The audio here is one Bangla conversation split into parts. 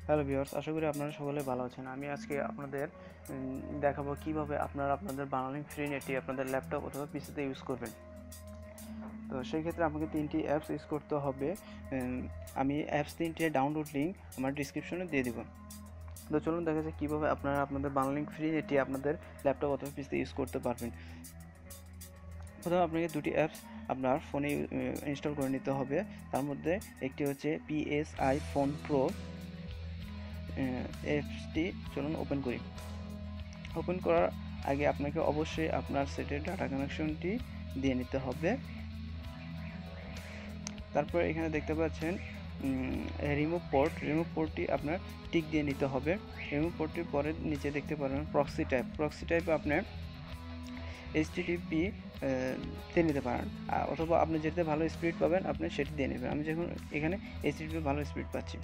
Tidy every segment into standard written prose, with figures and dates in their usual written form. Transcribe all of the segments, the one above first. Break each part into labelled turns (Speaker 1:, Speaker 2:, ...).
Speaker 1: হ্যালো ভিউয়ার্স, আশা করি আপনারা সকলে ভালো আছেন। আমি আজকে আপনাদের দেখাবো কিভাবে আপনারা আপনাদের বাংলালিংক ফ্রি নেটটি আপনাদের ল্যাপটপ অথবা পিসিতে ইউজ করবেন। তো সেই ক্ষেত্রে আপনাকে 3টি অ্যাপস ইউজ করতে হবে। আমি অ্যাপস 3টির ডাউনলোড লিঙ্ক আমার ডিসক্রিপশনে দিয়ে দেব। তো চলুন দেখা যাক কীভাবে আপনারা আপনাদের বাংলালিংক ফ্রি নেটটি আপনাদের ল্যাপটপ অথবা পিসিতে ইউজ করতে পারবেন। প্রথমে আপনাকে দুটি অ্যাপস আপনার ফোনে ইনস্টল করে নিতে হবে। তার মধ্যে একটি হচ্ছে PSI ফোন প্রো অ্যাপসটি। চলুন ওপেন করি। ওপেন করার আগে আপনাকে অবশ্যই আপনার সেটের ডাটা কানেকশনটি দিয়ে নিতে হবে। তারপর এখানে দেখতে পাচ্ছেন রিমুভ পোর্টটি আপনার টিক দিয়ে নিতে হবে। রিমুভ পোর্টটির পরে নিচে দেখতে পারবেন প্রক্সি টাইপে আপনার HTTP দিয়ে নিতে পারেন, অথবা আপনি যেটাতে ভালো স্পিড পাবেন আপনি সেটি দিয়ে নেবেন। আমি যখন এখানে HTTP ভালো স্পিড পাচ্ছি,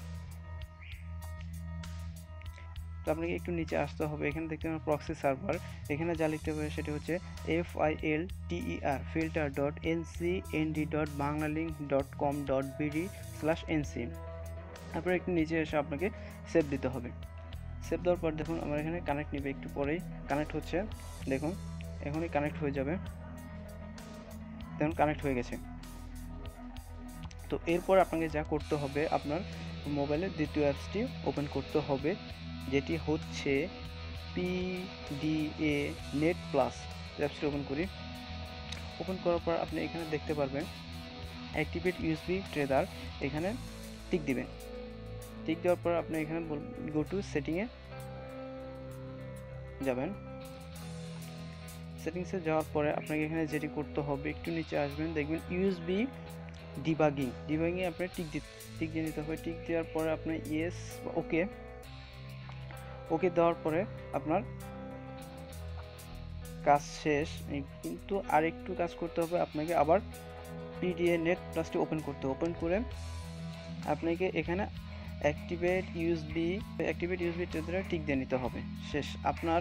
Speaker 1: তো আপনাকে একটু নিচে আসতে হবে। এখানে দেখতে পাবেন প্রক্সি সার্ভার। এখানে যা লিখতে হবে সেটি হচ্ছে filter.ncnd.banglalink.com.bd/nc। তারপরে একটু নিচে এসে আপনাকে সেভ দিতে হবে। সেভ দেওয়ার পর দেখুন আমার এখানে কানেক্ট নেবে, একটু পরেই কানেক্ট হচ্ছে। দেখুন এখনই কানেক্ট হয়ে যাবে। দেখুন কানেক্ট হয়ে গেছে। তো এরপর আপনাকে যা করতে হবে, আপনার মোবাইলের দ্বিতীয় অ্যাপসটি ওপেন করতে হবে, যেটি হচ্ছে PDA নেট প্লাস। অ্যাপসটি ওপেন করি। ওপেন করার পর আপনি এখানে দেখতে পারবেন অ্যাক্টিভেট ইউএসবি ট্রেডার, এখানে টিক দিবেন। টিক দেওয়ার পর আপনি এখানে গো টু সেটিংয়ে যাবেন। সেটিংসে যাওয়ার পরে আপনাকে এখানে যেটি করতে হবে, একটু নিচে আসবেন, দেখবেন ইউএসবি ডিবাগিংয়ে আপনার টিক দিয়ে নিতে হবে। টিক দেওয়ার পরে আপনার ইয়েস ওকে দেওয়ার পরে আপনার কাজ শেষ। কিন্তু আর একটু কাজ করতে হবে, আপনাকে আবার PDA নেট প্লাসটি ওপেন করে আপনাকে এখানে অ্যাক্টিভেট ইউএসবি ট্রেডারে টিক দিয়ে নিতে হবে। শেষ। আপনার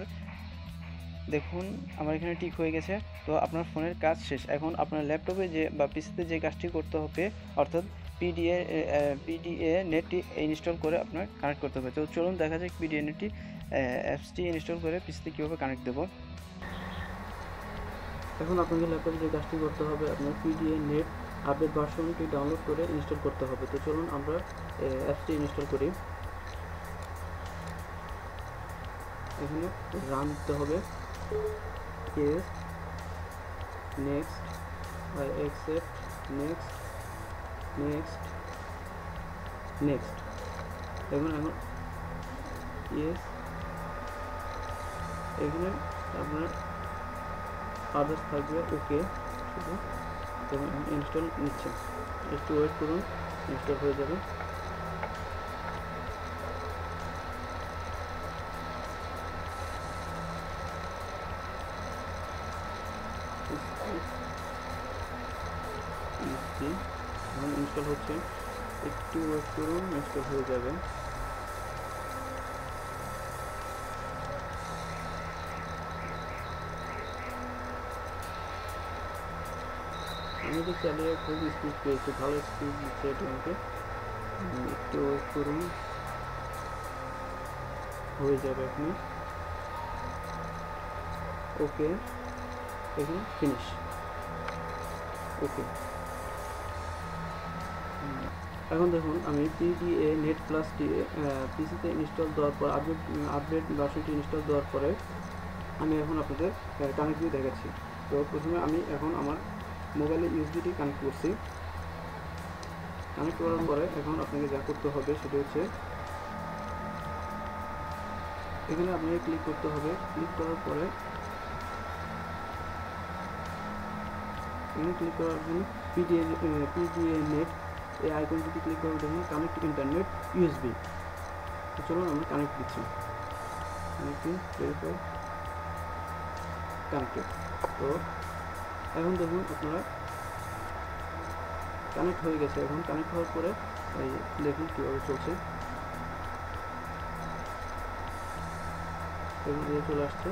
Speaker 1: দেখুন আমার এখানে টিক হয়ে গেছে। তো আপনার ফোনের কাজ শেষ। এখন আপনার ল্যাপটপে যে বা পিসিতে যে কাজটি করতে হবে, অর্থাৎ PDA নেটটি ইনস্টল করে আপনার কানেক্ট করতে হবে। তো চলুন দেখা যাক PDA নেটটি অ্যাপসটি ইনস্টল করে পিসিতে কীভাবে কানেক্ট দেবো। এখন আপনাকে ল্যাপটপে যে কাজটি করতে হবে, আপনার PDA নেট আপডেট ভার্সনটি ডাউনলোড করে ইনস্টল করতে হবে। তো চলুন আমরা অ্যাপসটি ইনস্টল করি। এখানে রান দিতে হবে। yes, next, I accept, next, দেখুন এখন yes, এখানে আপনার আদার্স থাকবে ওকে শুধু। দেখুন ইনস্টল নিচ্ছে, একটু ওয়েট করুন, ইনস্টল হয়ে যাবে। এখন ইনস্টল হচ্ছে, একটু ওয়েট করুন, ইনস্টল হয়ে যাবে। আমি তো চালিয়ে খুব স্পিড পেয়েছি, ভালো স্পিড দিচ্ছে এটা আমাকে। একটু ওয়েট করুন, হয়ে যাবে আপনি। ওকে, এখানে ফিনিশ। ওকে, এখন দেখুন আমি PDA নেট প্লাসটি পিসিতে ইনস্টল দেওয়ার পর আপডেট ভার্সনটি ইনস্টল দেওয়ার পরে আমি এখন আপনাদের কানেক্ট দিয়ে দেখাচ্ছি। তো প্রথমে আমি এখন আমার মোবাইলে ইউএসবিটি কানেক্ট করছি। কানেক্ট করার পরে এখন আপনাকে যা করতে হবে সেটা হচ্ছে এখানে আপনাকে ক্লিক করতে হবে। ক্লিক করার পরে এখানে ক্লিক করার জন্য PDA নেট এই আইকনটিতে ক্লিক করে দেখুন কানেক্ট ইন্টারনেট ইউএসবি। তো চলুন আমরা কানেক্ট দিচ্ছি। কানেক্টেড। তো এখন দেখুন আপনারা কানেক্ট হয়ে গেছে। এখন কানেক্ট হওয়ার পরে এই দেখুন কীভাবে চলছে, এবং এই চলে আসছে।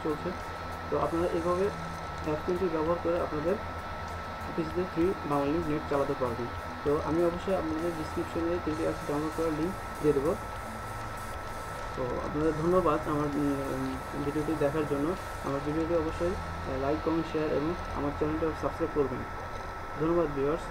Speaker 1: চলছে। তো আপনারা এইভাবে অ্যাপ3 ব্যবহার করে আপনাদের পিসিতে ফ্রি বাংলালিংক নেট চালাতে পারবেন। তো আমি অবশ্যই আপনাদের ডিসক্রিপশনে 3টি অ্যাপস ডাউনলোড করার লিঙ্ক দিয়ে দেবো। তো আপনাদের ধন্যবাদ আমার ভিডিওটি দেখার জন্য। আমার ভিডিওটি অবশ্যই লাইক, কমেন্ট, শেয়ার এবং আমার চ্যানেলটা সাবস্ক্রাইব করবেন। ধন্যবাদ ভিউয়ার্স।